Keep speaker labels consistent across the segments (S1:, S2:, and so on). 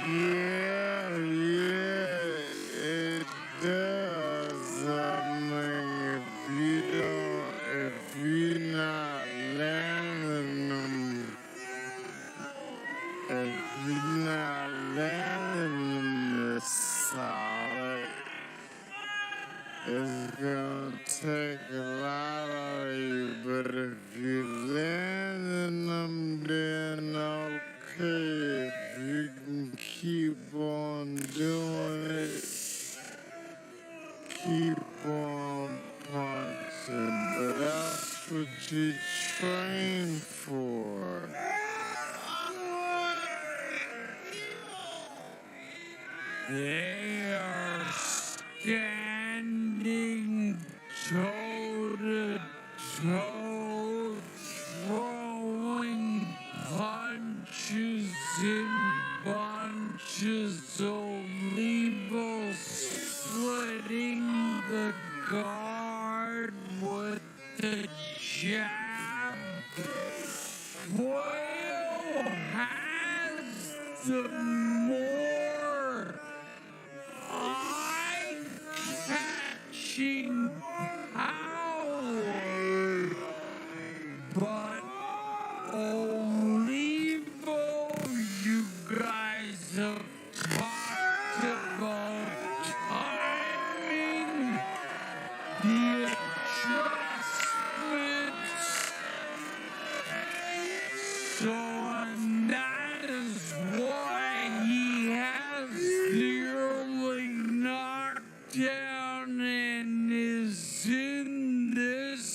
S1: Yeah, it does. I mean, if you're not landing them, if you're not landing them this solid, it's gonna take a lot of you. But if you're landing them, then okay. If you can keep on doing it, keep on punching. But that's what you train for. They are standing toe to toe, throwing punches in bunches, Olivo splitting the guard with the jab. Quail has the more eye-catching power, but Olivo, you guys have talked about timing, the adjustments, so that is why he has the early knockdown and is in this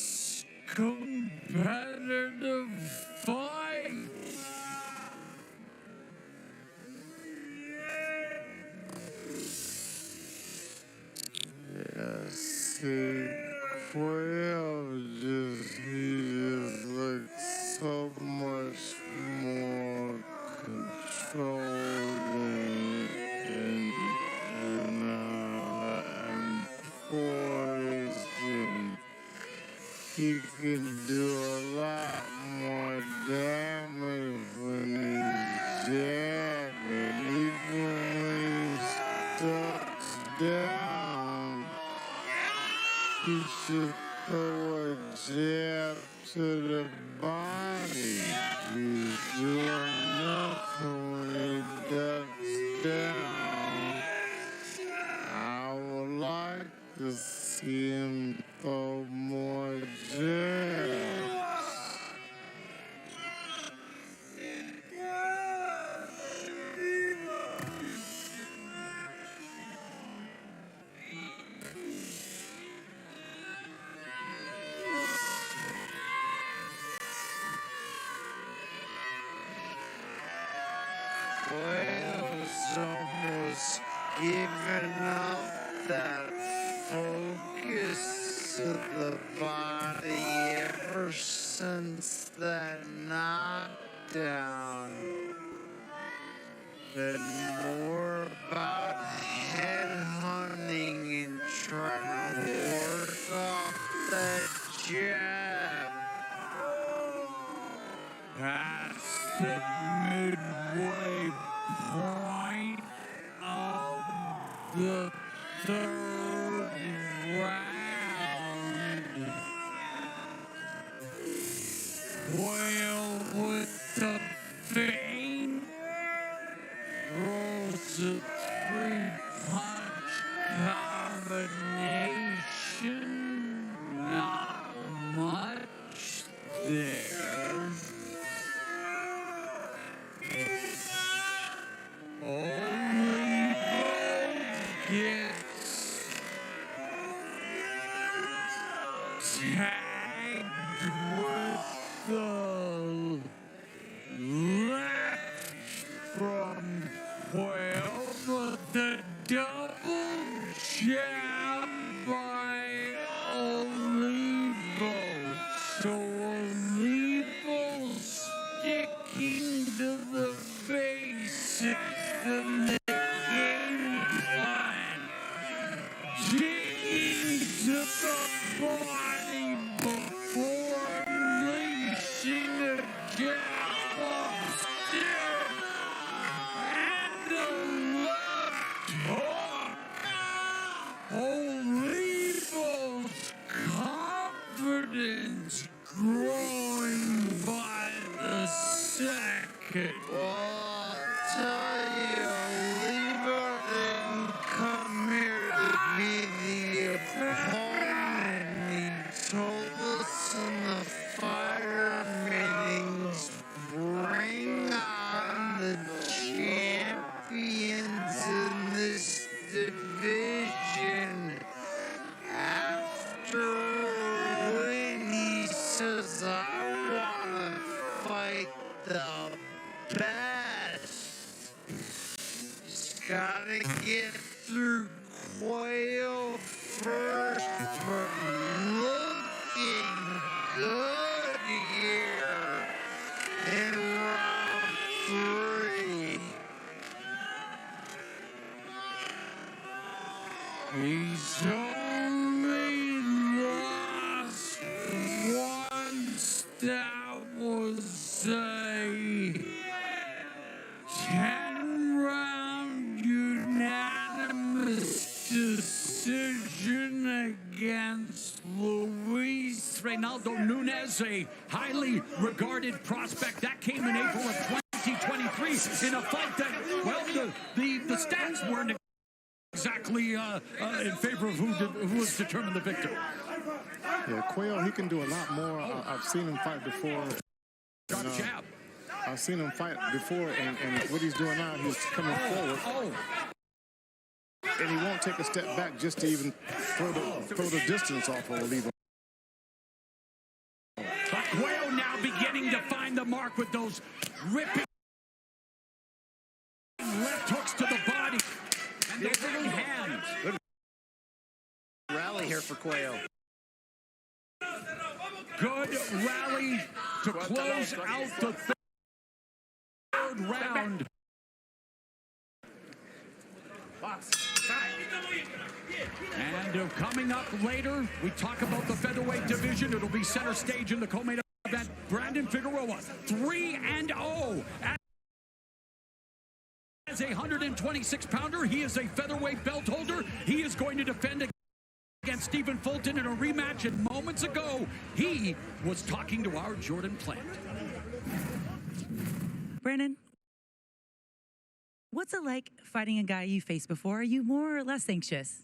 S1: competitive fight. Yes, Quail he just looks so much more controlled and poised, and he can do a lot more damage when he's jabbing, even when he ducks down. He should throw a jab to the body. He's doing nothing when he ducks down. I would like to see him throw more jabs. Quail's almost given up that focus of the body ever since that knockdown. But more about head hunting and trying to work off that jab. That's the midway point of the third round. Quail with the feint rolls a three-punch combination. Not much there. Olivo gets tagged with the left from Quail, but the double jab by Olivo. So Olivo's sticking to the basics of the game plan. Digging to the body before unleashing a jab upstairs. And gotta get through Quail first, but looking good here in round 3. He's only lost once. That was a 10-round unanimous decision against Luis
S2: Reynaldo Nunes, a highly regarded prospect. That came in April of 2023 in a fight that, well, the stats weren't exactly in favor of who was determined the victor.
S3: Yeah, Quail, he can do a lot more. I've seen him fight before.
S2: Jab.
S3: I've seen him fight before, and what he's doing now, he's coming forward.
S2: Oh.
S3: And he won't take a step back just to even throw the distance off or leave him.
S2: Quail now beginning to find the mark with those ripping left hooks to the body and those big hands.
S4: Good rally here for Quail.
S2: Good rally to close out the third round. And coming up later, we talk about the featherweight division. It'll be center stage in the co-main event. Brandon Figueroa, 3-0 as a 126-pounder. He is a featherweight belt holder. He is going to defend against Stephen Fulton in a rematch. And moments ago, he was talking to our Jordan Plant.
S5: Brandon, what's it like fighting a guy you faced before? Are you more or less anxious?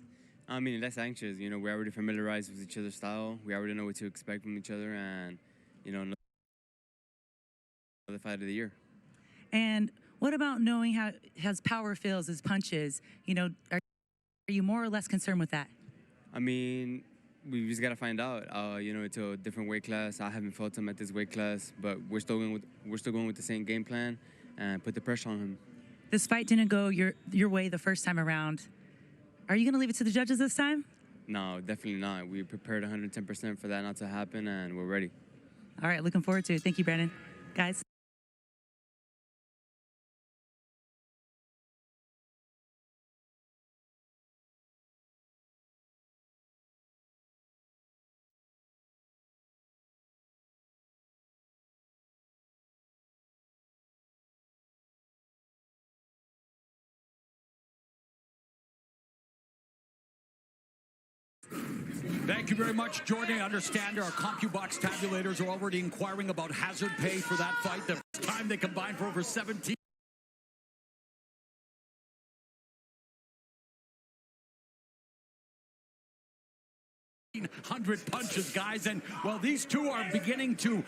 S6: I mean, less anxious. You know, we're already familiarized with each other's style. We already know what to expect from each other, and, you know, another fight of the year.
S5: And what about knowing how his power feels, his punches? You know, are you more or less concerned with that?
S6: I mean, we just got to find out. You know, it's a different weight class. I haven't fought him at this weight class, but we're still going with the same game plan and put the pressure on him.
S5: This fight didn't go your way the first time around. Are you going to leave it to the judges this time?
S6: No, definitely not. We prepared 110% for that not to happen, and we're ready.
S5: All right, looking forward to it. Thank you, Brandon. Guys.
S2: Thank you very much, Jordan. I understand our CompuBox tabulators are already inquiring about hazard pay for that fight. The time they combined for over 17. Hundred punches, guys, and well, these two are beginning to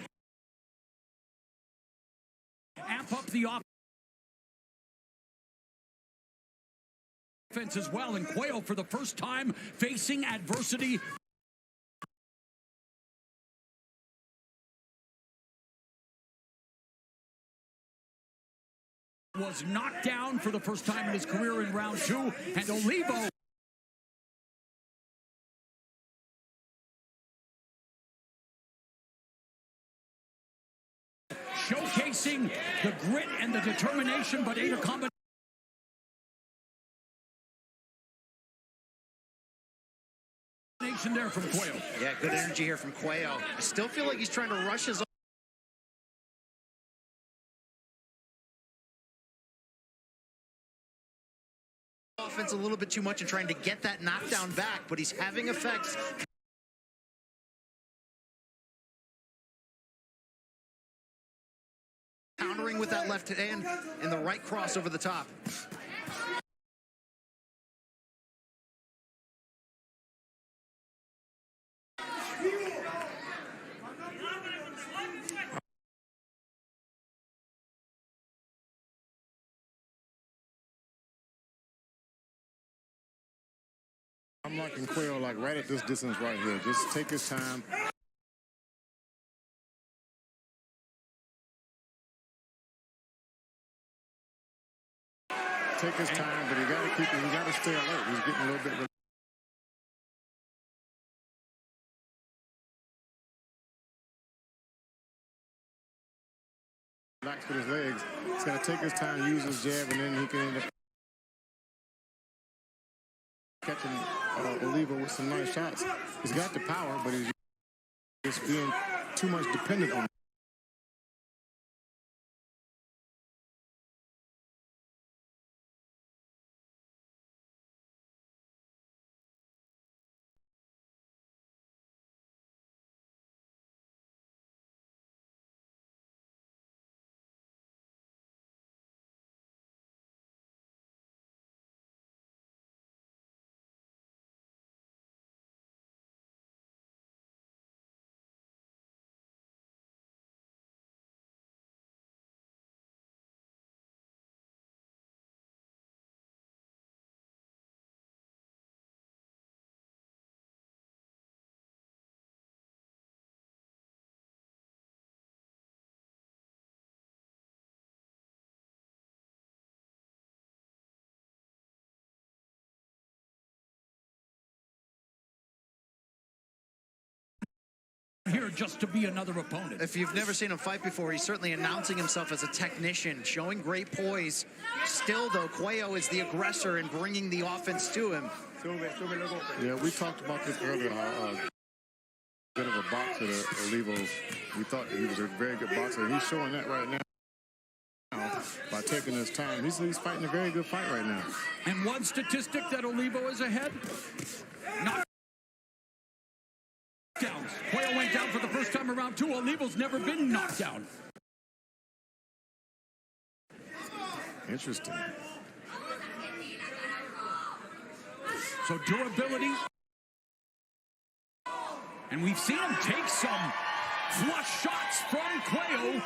S2: amp up the offense as well. And Quail, for the first time, facing adversity. Was knocked down for the first time in his career in round 2, and Olivo showcasing the grit and the determination, but ate a combination there from Quail.
S4: Yeah, good energy here from Quail. I still feel like he's trying to rush his offense a little bit too much and trying to get that knockdown back, but he's having effects. Countering with that left hand and the right cross over the top.
S3: I'm liking Quail like right at this distance right here. Just take his time. take his time, but he got to stay alert. He's getting a little bit relaxed with his legs. He's got to take his time, use his jab, and then he can end up catching Olivo with some nice shots. He's got the power, but he's just being too much dependent on him.
S2: Here just to be another opponent.
S4: If you've never seen him fight before, he's certainly announcing himself as a technician, showing great poise. Still, though, Cuello is the aggressor and bringing the offense to him.
S3: Yeah, we talked about this earlier, how good of a boxer that Olivo. We thought he was a very good boxer. He's showing that right now by taking his time. He's fighting a very good fight right now.
S2: And one statistic that Olivo is ahead, knockdowns. Cuello went down for the first time around two. Olivo's never been knocked down.
S3: Interesting.
S2: So durability. And we've seen him take some flush shots from Cuello,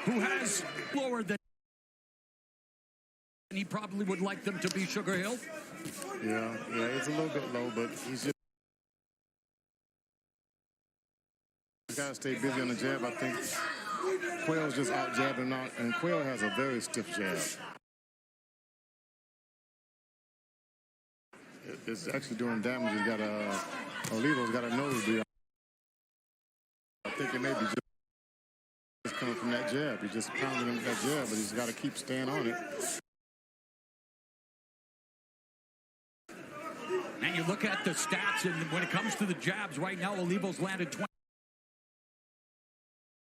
S2: who has lower than he probably would like them to be, Sugar Hill.
S3: Yeah, it's a little bit low, but he's got to stay busy on the jab. I think Cuello's just out jabbing out, and Cuello has a very stiff jab. It's actually doing damage. He's got Olivo's got a nose deal. I think it may be just coming from that jab. He's just pounding him with that jab, but he's got to keep staying on it.
S2: And you look at the stats, and when it comes to the jabs, right now Olivo's landed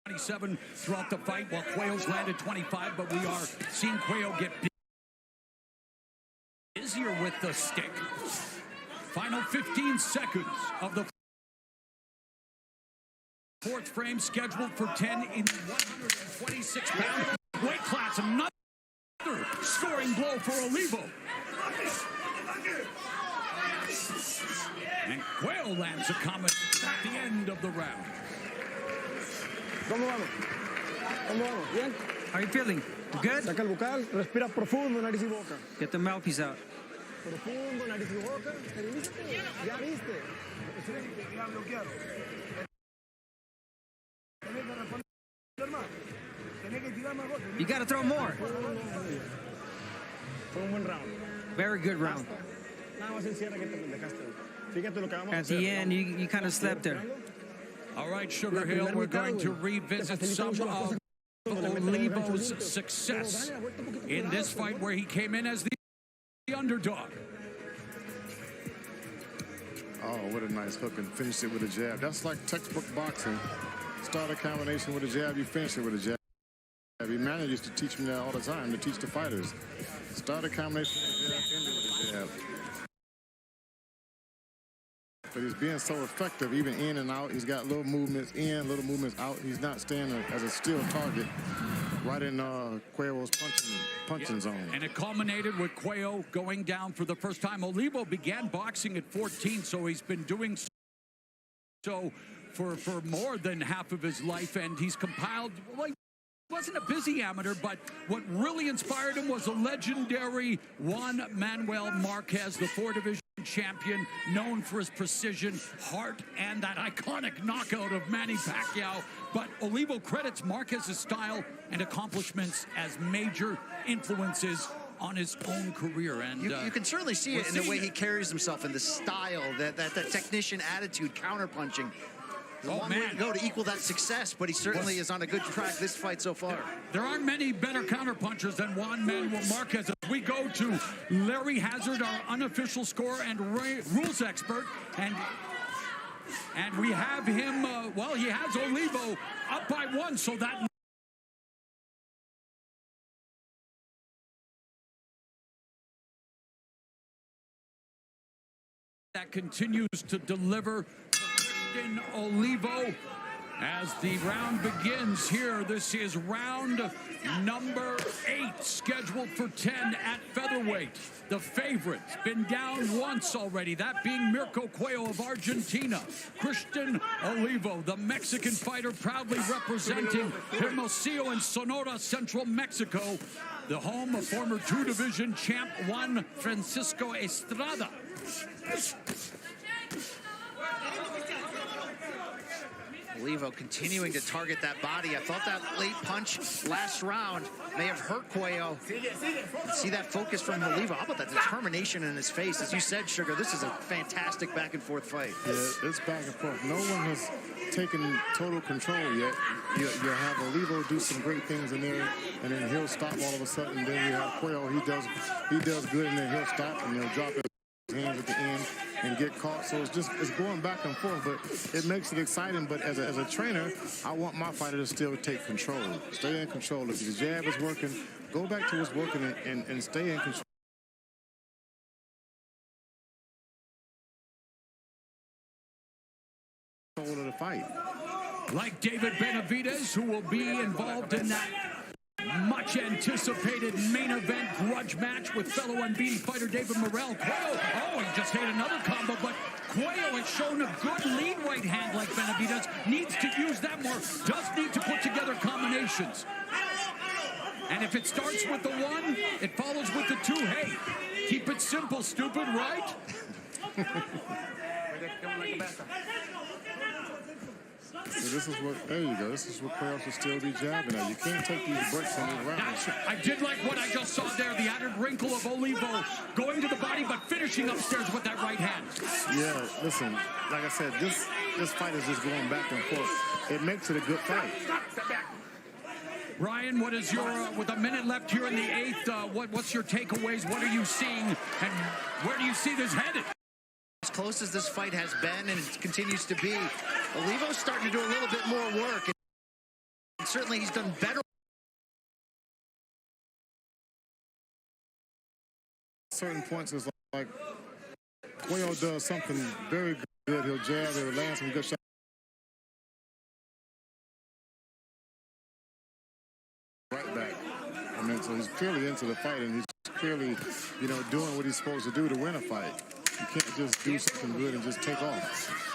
S2: 27 throughout the fight, while Cuello's landed 25, but we are seeing Cuello get busier with the stick. Final 15 seconds of the fourth frame, scheduled for 10 in the 126-pound weight class. Another scoring blow for Olivo. And Cuello lands a comment at the end of the round.
S7: ¿Cómo vamos? ¿Cómo vamos? ¿Bien?
S8: How are you feeling? Good?
S7: Saca el bucal, respira profundo, nariz y boca.
S8: Get the mouthpiece out.
S7: Profundo, nariz y boca. Ya viste. Ya bloqueado. Tenés que responder más. Tenés que tirar más golpes.
S8: You gotta throw more.
S7: Fue un buen round.
S8: Very good round.
S7: Nada más encierra que te dejaste. Fíjate lo que vamos a
S8: At
S7: hacer.
S8: the end, you kind of slept there.
S2: All right, Sugar Hill, we're going to revisit some of Olivo's success in this fight where he came in as the underdog.
S3: Oh, what a nice hook, and finish it with a jab. That's like textbook boxing. Start a combination with a jab, you finish it with a jab. Emmanuel used to teach me that all the time, to teach the fighters. Start a combination with a jab, end it with a jab. But he's being so effective, even in and out. He's got little movements in, little movements out. He's not staying as a still target right in Cuello's punching zone.
S2: And it culminated with Cuello going down for the first time. Olivo began boxing at 14, so he's been doing so for more than half of his life, and he's compiled, well, he wasn't a busy amateur, but what really inspired him was a legendary Juan Manuel Marquez, the 4-division champion, known for his precision, heart, and that iconic knockout of Manny Pacquiao. But Olivo credits Marquez's style and accomplishments as major influences on his own career. And
S4: you can certainly see it in the way he carries himself, and the style, that technician attitude, counterpunching. There's a long way to go to equal that success, but he certainly is on a good track this fight so far.
S2: There aren't many better counterpunchers than Juan Manuel Marquez. As we go to Larry Hazard, our unofficial scorer and rules expert, and we have him, well, he has Olivo up by 1, so that continues to deliver. Christian Olivo as the round begins here. This is round number 8, scheduled for 10 at featherweight. The favorite's been down once already, that being Mirko Cuello of Argentina. Christian Olivo, the Mexican fighter, proudly representing Hermosillo and Sonora, Central Mexico, the home of former 2-division champ Juan Francisco Estrada.
S4: Olivo continuing to target that body. I thought that late punch last round may have hurt Cuello. See that focus from Olivo. How about that determination in his face? As you said, Sugar, this is a fantastic back-and-forth fight.
S3: Yeah, it's back and forth. No one has taken total control yet. You have Olivo do some great things in there, and then he'll stop all of a sudden. Then you have Cuello. He does good, and then he'll stop, and he'll drop his hands at the end and get caught. So it's going back and forth, but it makes it exciting. But as a trainer, I want my fighter to still take control, stay in control. If the jab is working, go back to what's working and stay in control of the fight.
S2: Like David Benavidez, who will be involved in that much anticipated main event grudge match with fellow unbeaten fighter David Morrell. Cuello, he just hit another combo, but Cuello has shown a good lead right hand like Benavidez. Needs to use that more, does need to put together combinations. And if it starts with the 1, it follows with the 2. Hey, keep it simple, stupid, right?
S3: So this is what, there you go. This is what Cuello should still be jabbing at. You can't take these breaks on these rounds.
S2: I did like what I just saw there, the added wrinkle of Olivo going to the body but finishing upstairs with that right hand.
S3: Yeah, listen, like I said, this fight is just going back and forth. It makes it a good fight.
S2: Ryan, what is your, with a minute left here in the 8th, what's your takeaways? What are you seeing, and where do you see this headed?
S4: As close as this fight has been, and it continues to be, Olivo's starting to do a little bit more work, and certainly he's done better.
S3: Certain points is like Cuello does something very good. He'll jab, he'll land some good shots. Right back. I mean, so he's clearly into the fight, and he's clearly, doing what he's supposed to do to win a fight. You can't just do something good and just take off.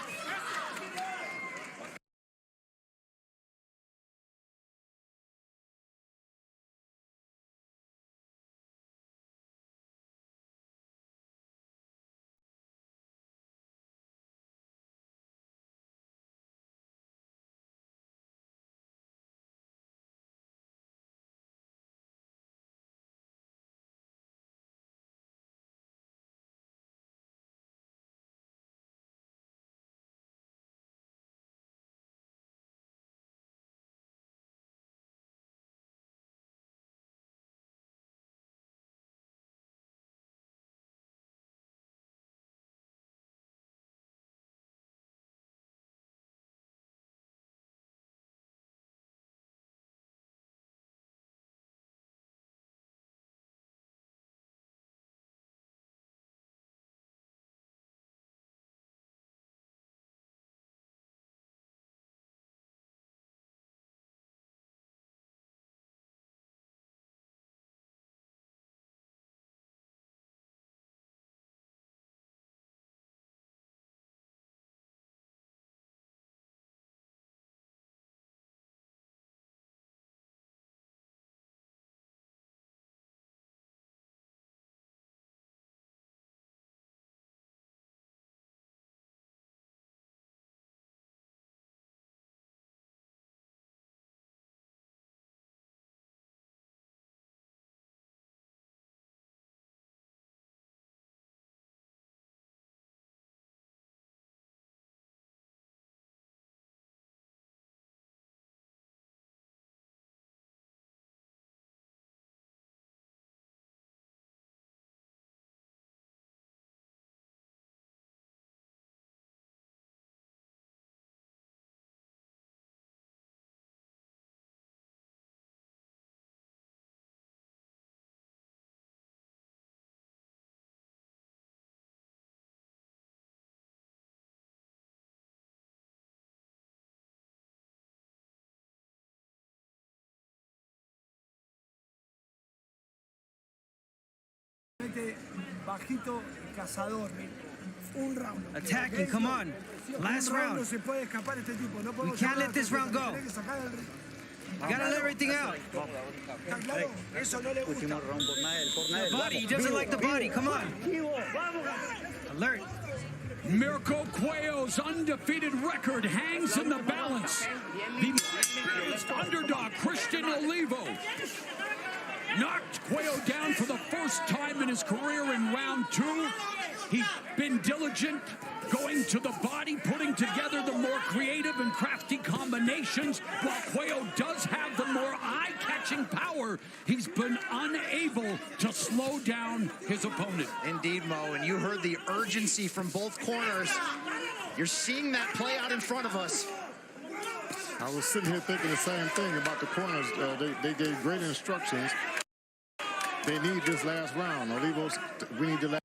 S7: Mete bajito, cazador. Un round.
S8: Attacking, come on. Last round.
S7: No se puede escapar este tipo. No
S8: We can't let this round go. You gotta let everything out.
S7: Eso no le gusta.
S8: The body, he doesn't like the body. Come on. Alert.
S2: Mirko Cuello's undefeated record hangs in the balance. The underdog, Christian Olivo, knocked Cuello down for the first time in his career in round 2. He's been diligent, going to the body, putting together the more creative and crafty combinations. While Cuello does have the more eye-catching power, he's been unable to slow down his opponent.
S4: Indeed, Mo, and you heard the urgency from both corners. You're seeing that play out in front of us.
S3: I was sitting here thinking the same thing about the corners. They gave great instructions. They need this last round. Olivo's, we need the last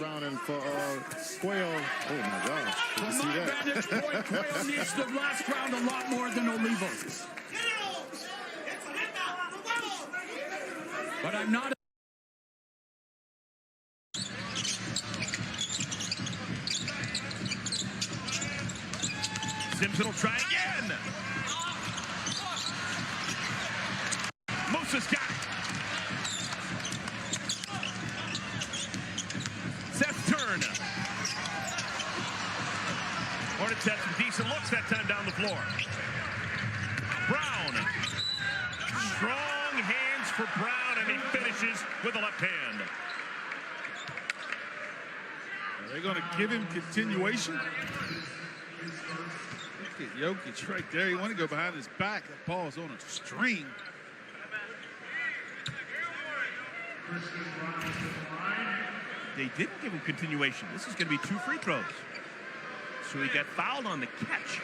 S3: round, and for Cuello, oh my gosh,
S2: From
S3: you see
S2: my
S3: that?
S2: vantage point, Cuello needs the last round a lot more than Olivo. But I'm not.
S9: Simpson will try again. Moses got it. Seth turn. Hornets had some decent looks that time down the floor. Brown. Strong hands for Brown, and he finishes with the left hand.
S10: Are they going to give him continuation? Look at Jokic right there. You want to go behind his back. That ball's on a string.
S9: They didn't give him continuation. This is going to be 2 free throws. So he got fouled on the catch.